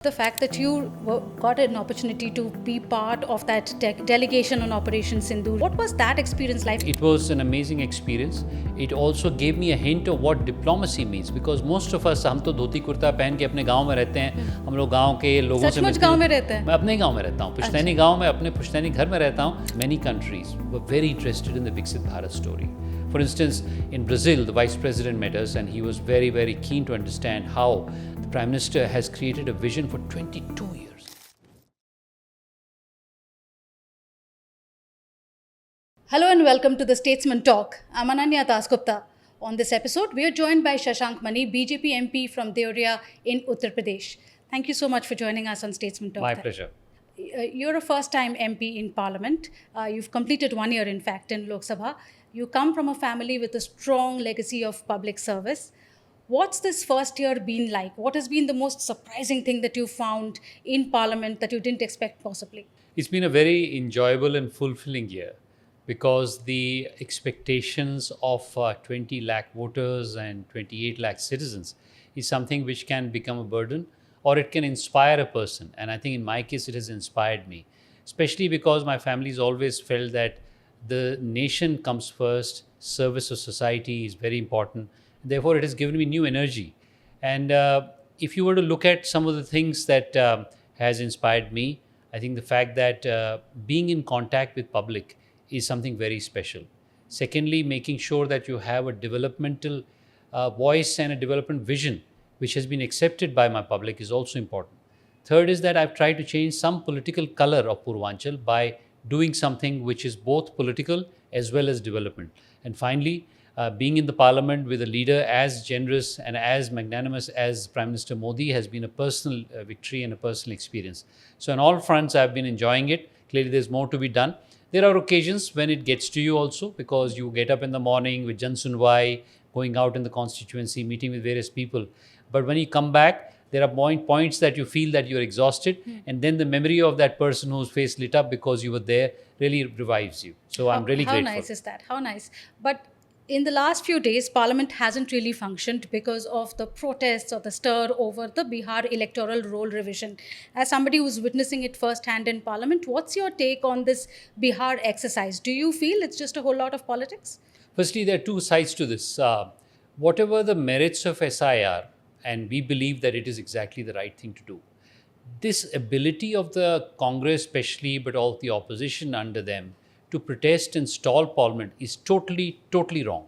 The fact that you got an opportunity to be part of that delegation on Operation Sindoor, what was that experience like? It was an amazing experience. It also gave me a hint of what diplomacy means because most of us, हम तो धोती कुर्ता पहन के अपने गांव में रहते हैं. हम लोग गांव के लोगों से सचमुच गांव में रहते हैं? मैं अपने गांव में रहता हूँ. पुश्तैनी गांव में अपने पुश्तैनी घर में रहता हूँ. Many countries were very interested in the Viksit Bharat story. For instance, in Brazil, the Vice President met us and he was very, very keen to understand how the Prime Minister has created a vision for 22 years. Hello and welcome to the Statesman Talk. I'm Ananya Dasgupta. On this episode, we are joined by Shashank BJP MP from Deoria in Uttar Pradesh. Thank you so much for joining us on Statesman Talk. My pleasure. You're a first-time MP in Parliament. You've completed 1 year, in fact, in Lok Sabha. You come from a family with a strong legacy of public service. What's this first year been like? What has been the most surprising thing that you found in Parliament that you didn't expect possibly? It's been a very enjoyable and fulfilling year because the expectations of 20 lakh voters and 28 lakh citizens is something which can become a burden or it can inspire a person. And I think in my case, it has inspired me, especially because my family's always felt that the nation comes first, service of society is very important. Therefore, it has given me new energy. And if you were to look at some of the things that has inspired me, I think the fact that being in contact with public is something very special. Secondly, making sure that you have a developmental voice and a development vision which has been accepted by my public is also important. Third is that I've tried to change some political color of Purvanchal by doing something which is both political as well as development. And finally, being in the parliament with a leader as generous and as magnanimous as Prime Minister Modi has been a personal victory and a personal experience. So on all fronts, I've been enjoying it. Clearly, there's more to be done. There are occasions when it gets to you also because you get up in the morning with Jan Sunwai, going out in the constituency, meeting with various people. But when you come back, there are points that you feel that you're exhausted and then the memory of that person whose face lit up because you were there really revives you. So I'm really grateful. How nice is that? How nice. But in the last few days, Parliament hasn't really functioned because of the protests or the stir over the Bihar electoral roll revision. As somebody who's witnessing it firsthand in Parliament, what's your take on this Bihar exercise? Do you feel it's just a whole lot of politics? Firstly, there are two sides to this. Whatever the merits of SIR, and we believe that it is exactly the right thing to do. This ability of the Congress especially, but all the opposition under them, to protest and stall Parliament is totally wrong.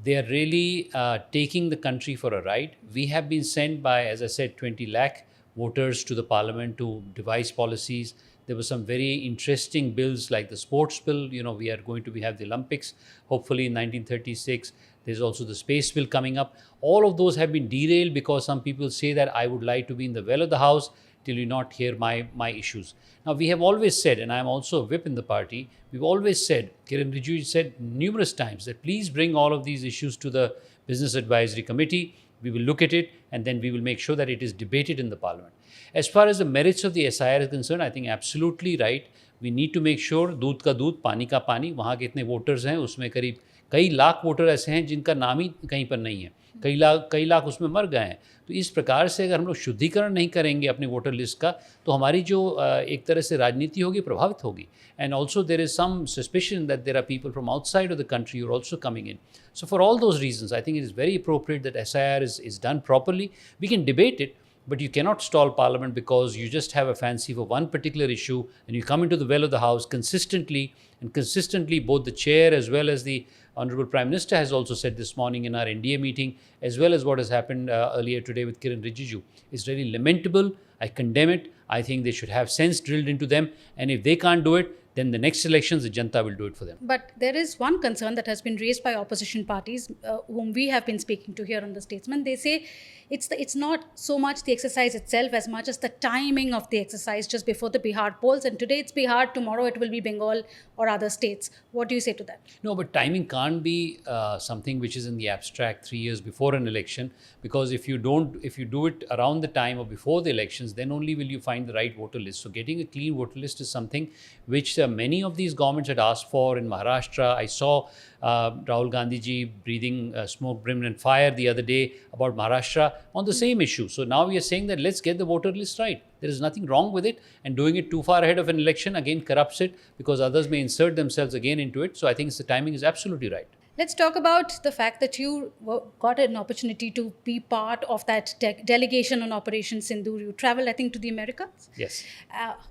They are really taking the country for a ride. We have been sent by, as I said, 20 lakh voters to the Parliament to devise policies. There were some very interesting bills like the sports bill. You know, we are going to have the Olympics, hopefully in 1936. There's also the space bill coming up. All of those have been derailed because some people say that I would like to be in the well of the house till you not hear my issues. Now, we have always said, and I'm also a whip in the party, we've always said, Kiran Rijiju said numerous times that please bring all of these issues to the Business Advisory Committee. We will look at it and then we will make sure that it is debated in the Parliament. As far as the merits of the SIR is concerned, I think absolutely right. We need to make sure दूध का दूध, पानी का पानी, वहाँ के इतने voters हैं, उसमें करीब कई लाख वोटर ऐसे हैं जिनका नाम ही कहीं पर नहीं है. कई लाख उसमें मर गए हैं. तो इस प्रकार से अगर हम लोग शुद्धिकरण नहीं करेंगे अपने वोटर लिस्ट का तो हमारी जो एक तरह से राजनीति होगी प्रभावित होगी. And also there is some suspicion that there are people from outside of the country who are also coming in. So for all those reasons, I think it is very appropriate that SIR is done properly. We can debate it, but you cannot stall Parliament because you just have a fancy for one particular issue and you come into the well of the House consistently, and consistently both the chair as well as the Honourable Prime Minister has also said this morning in our NDA meeting, as well as what has happened earlier today with Kiran Rijiju, is really lamentable. I condemn it. I think they should have sense drilled into them. And if they can't do it, then the next elections, the Janta will do it for them. But there is one concern that has been raised by opposition parties, whom we have been speaking to here on the Statesman. They say it's not so much the exercise itself as much as the timing of the exercise just before the Bihar polls. And today it's Bihar, tomorrow it will be Bengal or other states. What do you say to that? No, but timing can't be something which is in the abstract 3 years before an election, because if you do it around the time or before the elections, then only will you find the right voter list. So getting a clean voter list is something which many of these governments had asked for. In Maharashtra, I saw Rahul Gandhi ji breathing smoke, brimstone and fire the other day about Maharashtra. on the same issue. So now we are saying that let's get the voter list right. There is nothing wrong with it, and doing it too far ahead of an election again corrupts it because others may insert themselves again into it. So I think the timing is absolutely right. Let's talk about the fact that you got an opportunity to be part of that delegation on Operation Sindoor. You traveled, I think, to the Americas. Yes.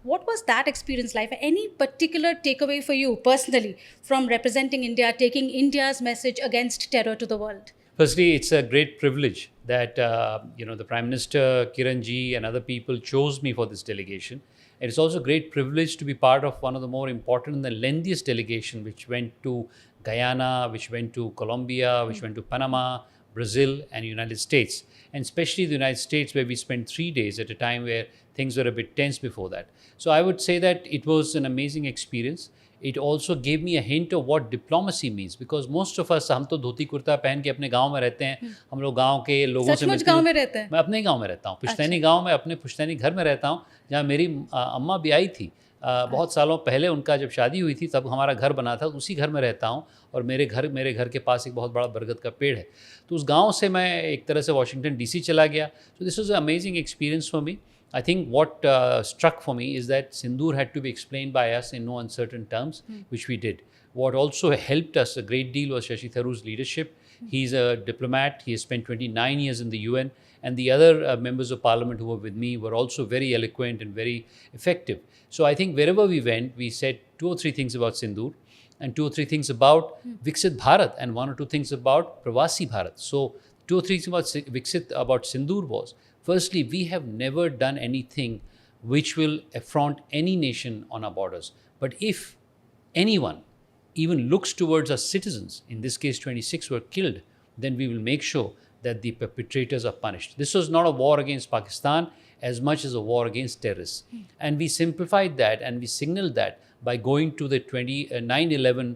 What was that experience like? Any particular takeaway for you personally from representing India, taking India's message against terror to the world? Firstly, it's a great privilege that the Prime Minister, Kiranji, and other people chose me for this delegation. And it's also a great privilege to be part of one of the more important and the lengthiest delegation, which went to Guyana, which went to Colombia, which went to Panama, Brazil, and United States. And especially the United States, where we spent 3 days at a time where things were a bit tense before that. So I would say that it was an amazing experience. It also gave me a hint of what diplomacy means, because most of us, हम तो धोती कुर्ता पहन के अपने गांव में रहते हैं, हम लोग गांव के लोगों से मिलते हैं। गांव में रहते हैं? मैं अपने गांव में रहता हूँ, पुश्तैनी गांव में, अपने पुश्तैनी घर में रहता हूँ, जहाँ मेरी अम्मा भी आई थी बहुत सालों पहले। उनका जब शादी हुई थी तब हमारा घर बना था, उसी घर में रहता हूँ, और मेरे घर के पास एक बहुत बड़ा बरगद का पेड़ है। तो उस गाँव से मैं एक तरह से वाशिंगटन DC चला गया। So this was an amazing experience for me. I think what struck for me is that Sindoor had to be explained by us in no uncertain terms, which we did. What also helped us a great deal was Shashi Tharoor's leadership. He's a diplomat. He has spent 29 years in the UN, and the other members of parliament who were with me were also very eloquent and very effective. So I think wherever we went, we said 2 or 3 things about Sindoor, and 2 or 3 things about Viksit Bharat, and 1 or 2 things about Pravasi Bharat. So 2 or 3 things about Sindoor was, firstly, we have never done anything which will affront any nation on our borders. But if anyone even looks towards our citizens, in this case 26 were killed, then we will make sure that the perpetrators are punished. This was not a war against Pakistan as much as a war against terrorists. And we simplified that and we signaled that by going to the 9/11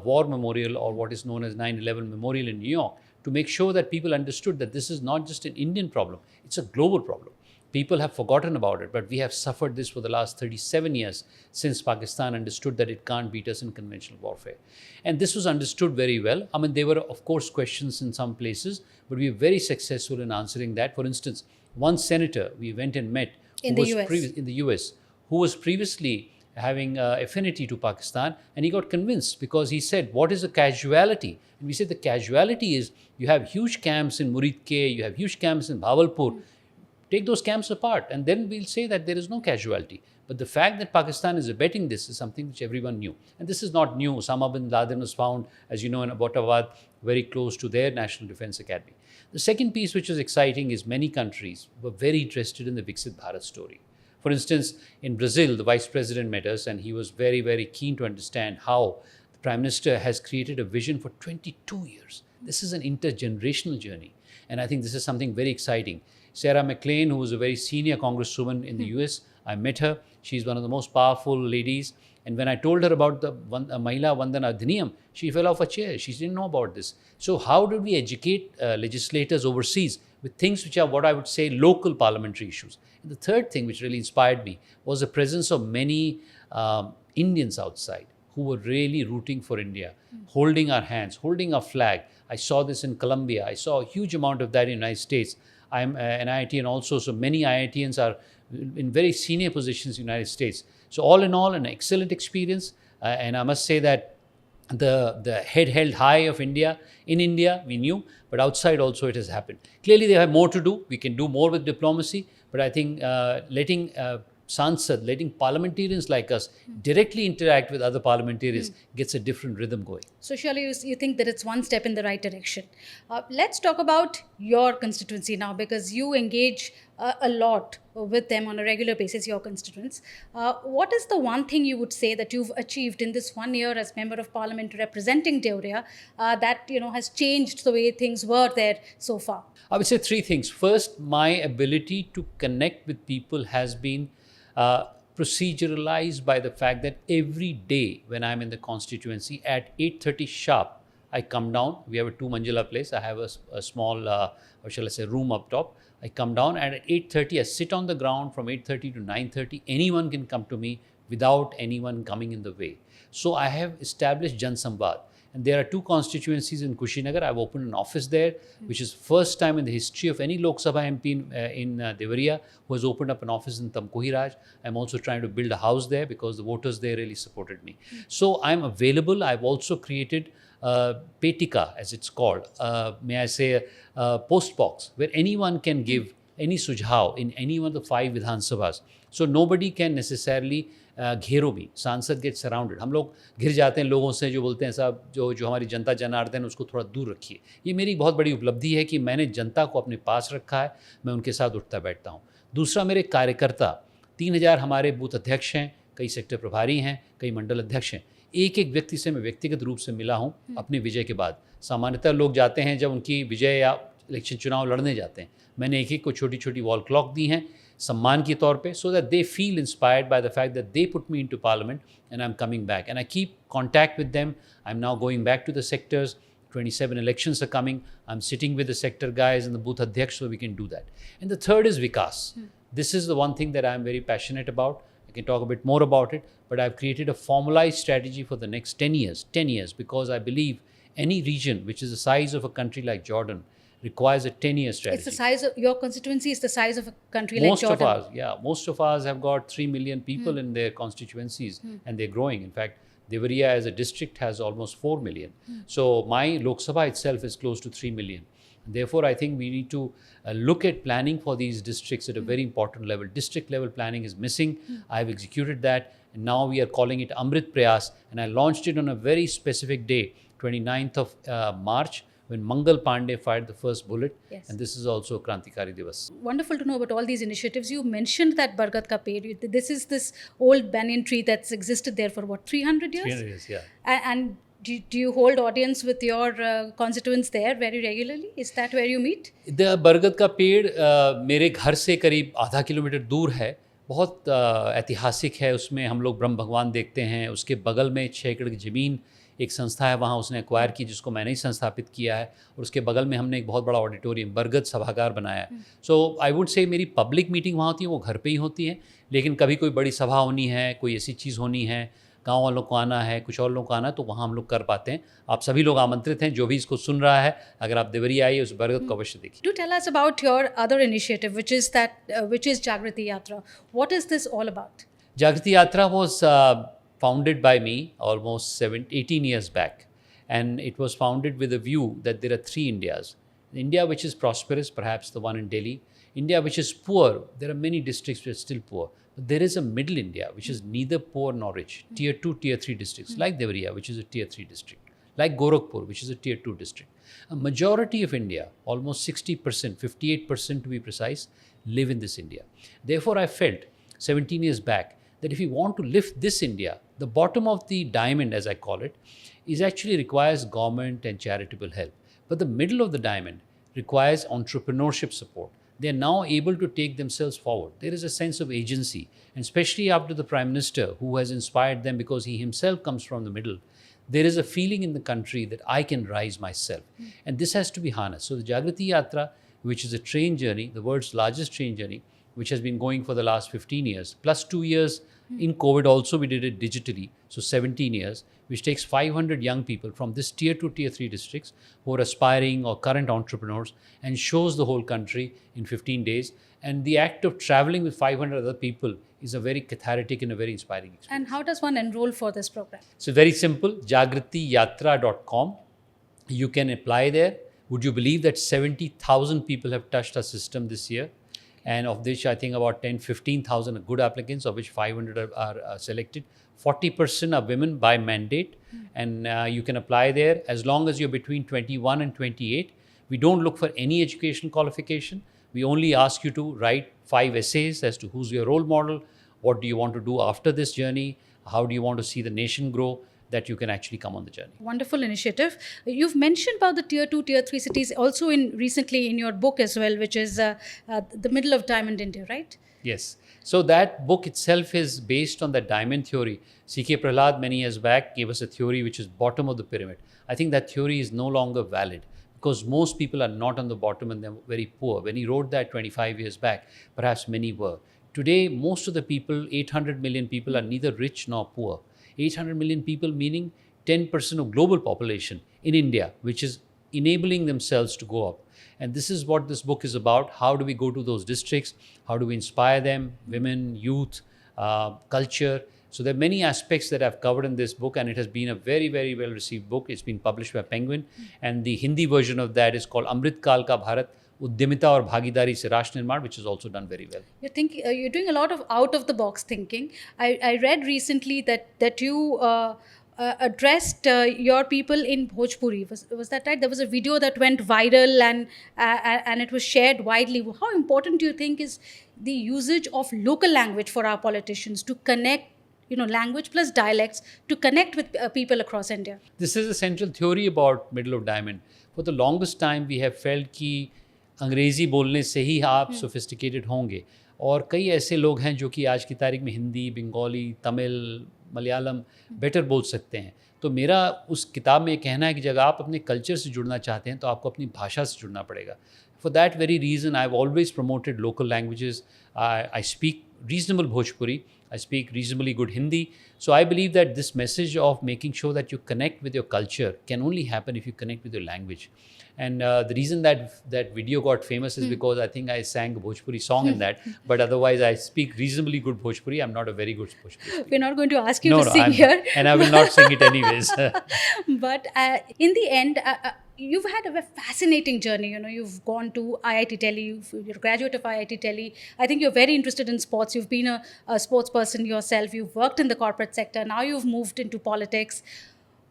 war memorial, or what is known as 9/11 memorial in New York, to make sure that people understood that this is not just an Indian problem, it's a global problem. People have forgotten about it, but we have suffered this for the last 37 years since Pakistan understood that it can't beat us in conventional warfare. And this was understood very well. I mean, there were, of course, questions in some places, but we were very successful in answering that. For instance, one senator we went and met in the US, who was previously having affinity to Pakistan, and he got convinced because he said, what is a casualty? And we said the casualty is you have huge camps in Muridke, you have huge camps in Bhavalpur. Take those camps apart, and then we'll say that there is no casualty. But the fact that Pakistan is abetting this is something which everyone knew. And this is not new. Osama bin Laden was found, as you know, in Abbottabad, very close to their National Defense Academy. The second piece which was exciting is many countries were very interested in the Viksit Bharat story. For instance, in Brazil, the Vice President met us, and he was very, very keen to understand how the Prime Minister has created a vision for 22 years. This is an intergenerational journey. And I think this is something very exciting. Sarah McLean, who was a very senior congresswoman in the US, I met her. She's one of the most powerful ladies. And when I told her about the Mahila Vandana Adhiniyam, she fell off a chair. She didn't know about this. So how did we educate legislators overseas with things which are what I would say local parliamentary issues? And the third thing which really inspired me was the presence of many Indians outside who were really rooting for India, holding our hands, holding our flag. I saw this in Colombia. I saw a huge amount of that in the United States. I'm an IITian also, so many IITians are in very senior positions in the United States. So all in all, an excellent experience. And I must say that the head held high of India, in India, we knew, but outside also it has happened. Clearly, they have more to do. We can do more with diplomacy, but I think letting Sansad, letting parliamentarians like us directly interact with other parliamentarians gets a different rhythm going. So surely you think that it's one step in the right direction. Let's talk about your constituency now, because you engage a lot with them on a regular basis, your constituents. What is the one thing you would say that you've achieved in this 1 year as Member of Parliament representing Deoria that has changed the way things were there so far? I would say 3 things. First, my ability to connect with people has been proceduralized by the fact that every day when I'm in the constituency at 8:30 sharp, I come down. We have a 2-manzila place. I have a small, or shall I say, room up top. I come down, and at 8:30, I sit on the ground from 8:30 to 9:30. Anyone can come to me without anyone coming in the way. So I have established Jan Samvad. And there are 2 constituencies in Kushinagar. I've opened an office there, which is first time in the history of any Lok Sabha MP in Deoria who has opened up an office in Tamkohi Raj. I'm also trying to build a house there because the voters there really supported me. So I'm available. I've also created Petika, as it's called, may I say, a post box where anyone can give any sujhav in any one of the 5 Vidhan Sabhas. So nobody can necessarily घेरो भी, सांसद get surrounded. हम लोग घिर जाते हैं लोगों से जो बोलते हैं साहब जो हमारी जनता जनार्दन उसको थोड़ा दूर रखिए. ये मेरी बहुत बड़ी उपलब्धि है कि मैंने जनता को अपने पास रखा है, मैं उनके साथ उठता बैठता हूँ. दूसरा, मेरे कार्यकर्ता 3000 हमारे बूथ अध्यक्ष हैं, कई सेक्टर प्रभारी हैं, कई मंडल अध्यक्ष हैं. एक एक व्यक्ति से मैं व्यक्तिगत रूप से मिला हूँ अपने विजय के बाद. सामान्यतः लोग जाते हैं जब उनकी विजय या इलेक्शन चुनाव लड़ने जाते हैं. मैंने एक एक को छोटी छोटी वॉल क्लॉक दी हैं सम्मान के तौर पे, so that they feel inspired by the fact that they put me into parliament and I'm coming back. And I keep contact with them. I'm now going back to the sectors. 27 elections are coming. I'm sitting with the sector guys and the booth adhyaksh so we can do that. And the third is Vikas. This is the one thing that I'm very passionate about. I can talk a bit more about it, but I've created a formalized strategy for the next 10 years, because I believe any region which is the size of a country like Jordan requires a 10-year strategy. It's the size of your constituency is the size of a country like Jordan. Most of ours have got 3 million people in their constituencies, and they're growing. In fact, Deoria as a district has almost 4 million. So my Lok Sabha itself is close to 3 million. Therefore, I think we need to look at planning for these districts at a very important level. District level planning is missing. I've executed that, and now we are calling it Amrit Prayas, and I launched it on a very specific day, 29th of March, when Mangal Pandey fired the first bullet. Yes. And this is also Krantikari Divas. Wonderful to know about all these initiatives. You mentioned that Bargat ka Ped. This is this old banyan tree that's existed there for what, 300 years? 300 years, yeah. And do you hold audience with your constituents there very regularly? Is that where you meet? The Bargat का पेड़ मेरे घर से करीब आधा kilometre दूर है. बहुत ऐतिहासिक है. उसमें हम लोग ब्रह्म भगवान देखते हैं. उसके बगल में 6 एकड़ की ज़मीन एक संस्था है, वहाँ उसने एक्वायर की, जिसको मैंने ही संस्थापित किया है. और उसके बगल में हमने एक बहुत बड़ा ऑडिटोरियम बरगद सभागार बनाया है. सो आई वुड से मेरी पब्लिक मीटिंग वहाँ होती है, वो घर पे ही होती है. लेकिन कभी कोई बड़ी सभा होनी है, कोई ऐसी चीज़ होनी है, गांव वालों को आना है, कुछ और लोगों को आना है, तो वहाँ हम लोग कर पाते हैं. आप सभी लोग आमंत्रित हैं, जो भी इसको सुन रहा है. अगर आप देवरिया आइए, उस बरगद को अवश्य देखिए. Do tell us about your other initiative, which is Jagriti Yatra. What is this all about? Jagriti Yatra was founded by me almost 18 years back. And it was founded with a view that there are 3 Indias. India which is prosperous, perhaps the one in Delhi. India which is poor, there are many districts which are still poor. But there is a middle India which is neither poor nor rich. Tier 2, Tier 3 districts, like Deoria, which is a Tier 3 district. Like Gorakhpur, which is a Tier 2 district. A majority of India, almost 60%, 58% to be precise, live in this India. Therefore, I felt 17 years back that if we want to lift this India, the bottom of the diamond, as I call it, is actually requires government and charitable help. But the middle of the diamond requires entrepreneurship support. They are now able to take themselves forward. There is a sense of agency, and especially after the Prime Minister, who has inspired them because he himself comes from the middle, there is a feeling in the country that I can rise myself. And this has to be harnessed. So the Jagriti Yatra, which is a train journey, the world's largest train journey, which has been going for the last 15 years, plus 2 years in COVID also we did it digitally, so 17 years, which takes 500 young people from this Tier 2, Tier 3 districts who are aspiring or current entrepreneurs and shows the whole country in 15 days. And the act of traveling with 500 other people is a very cathartic and a very inspiring experience. And how does one enroll for this program? So very simple, jagritiyatra.com. You can apply there. Would you believe that 70,000 people have touched our system this year? And of which I think about 15,000 are good applicants, of which 500 are selected. 40% are women by mandate, and you can apply there as long as you're between 21 and 28. We don't look for any education qualification. We only ask you to write 5 essays as to who's your role model, what do you want to do after this journey, how do you want to see the nation grow, that you can actually come on the journey. Wonderful initiative. You've mentioned about the Tier 2, Tier 3 cities also recently in your book as well, which is The Middle of Diamond India, right? Yes. So that book itself is based on the diamond theory. C.K. Prahlad many years back gave us a theory which is bottom of the pyramid. I think that theory is no longer valid because most people are not on the bottom and they're very poor. When he wrote that 25 years back, perhaps many were. Today, most of the people, 800 million people, are neither rich nor poor. 800 million people meaning 10% of global population in India, which is enabling themselves to go up. And this is what this book is about. How do we go to those districts? How do we inspire them, women, youth, culture? So there are many aspects that I've covered in this book, and it has been a very, very well received book. It's been published by Penguin, and the Hindi version of that is called Amrit Kal Ka Bharat, Udyamita aur Bhagidari se Rashtra Nirman, which is also done very well. You're doing a lot of out of the box thinking. I read recently that you addressed your people in Bhojpuri. Was that right? There was a video that went viral and it was shared widely. How important do you think is the usage of local language for our politicians to connect, language plus dialects, to connect with people across India? This is a central theory about Middle of Diamond. For the longest time, we have felt कि अंग्रेज़ी बोलने से ही आप sophisticated होंगे, और कई ऐसे लोग हैं जो कि आज की तारीख में हिंदी, बंगाली, तमिल, मलयालम बेटर बोल सकते हैं. तो मेरा उस किताब में ये कहना है कि जब आप अपने कल्चर से जुड़ना चाहते हैं तो आपको अपनी भाषा से जुड़ना पड़ेगा. For that very reason, I've always promoted local languages. I speak reasonable Bhojpuri. I speak reasonably good Hindi. So I believe that this message of making sure that you connect with your culture can only happen if you connect with your language. And the reason that video got famous is because I think I sang a Bhojpuri song in that. But otherwise, I speak reasonably good Bhojpuri. I'm not a very good Bhojpuri speaker. We're not going to ask you to sing here. And I will not sing it anyways. But in the end, you've had a fascinating journey. You've gone to IIT Delhi. You're a graduate of IIT Delhi. I think you're very interested in sports. You've been a sports person yourself. You've worked in the corporate sector. Now you've moved into politics.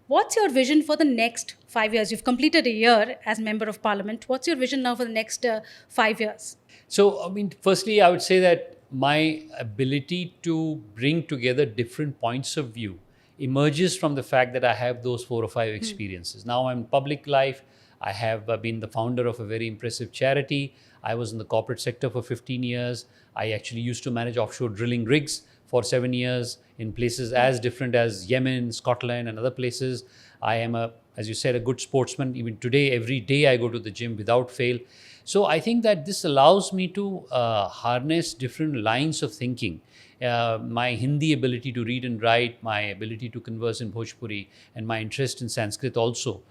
What's your vision for the next 5 years? You've completed a year as Member of Parliament. What's your vision now for the next 5 years? So, firstly, I would say that my ability to bring together different points of view emerges from the fact that I have those 4 or 5 experiences. Now I'm in public life. I have been the founder of a very impressive charity. I was in the corporate sector for 15 years. I actually used to manage offshore drilling rigs for 7 years in places as different as Yemen, Scotland, and other places. I am, as you said, a good sportsman. Even today, every day I go to the gym without fail. So I think that this allows me to harness different lines of thinking. My Hindi ability to read and write, my ability to converse in Bhojpuri, and my interest in Sanskrit also.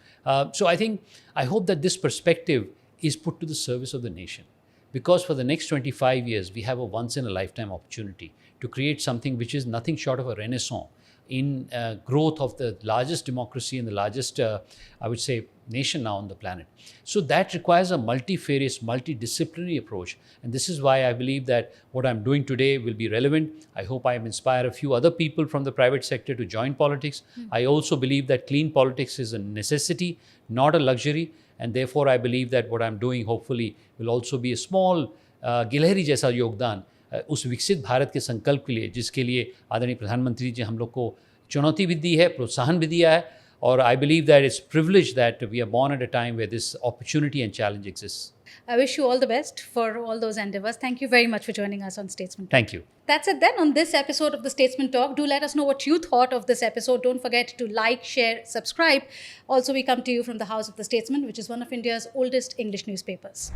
So I hope that this perspective is put to the service of the nation. Because for the next 25 years, we have a once-in-a-lifetime opportunity to create something which is nothing short of a renaissance in growth of the largest democracy and the largest, I would say, nation now on the planet. So that requires a multifarious, multidisciplinary approach. And this is why I believe that what I'm doing today will be relevant. I hope I inspire a few other people from the private sector to join politics. I also believe that clean politics is a necessity, not a luxury. And therefore, I believe that what I'm doing, hopefully, will also be a small, गिलहरी जैसा योगदान उस विकसित भारत के संकल्प के लिए, जिसके लिए आदरणीय प्रधानमंत्री जी हम लोग को चुनौती भी दी है, प्रोत्साहन भी दिया है. Or I believe that it's privileged that we are born at a time where this opportunity and challenge exists. I wish you all the best for all those endeavors. Thank you very much for joining us on Statesman Talk. Thank you. That's it then on this episode of the Statesman Talk. Do let us know what you thought of this episode. Don't forget to like, share, subscribe. Also, we come to you from the House of the Statesman, which is one of India's oldest English newspapers.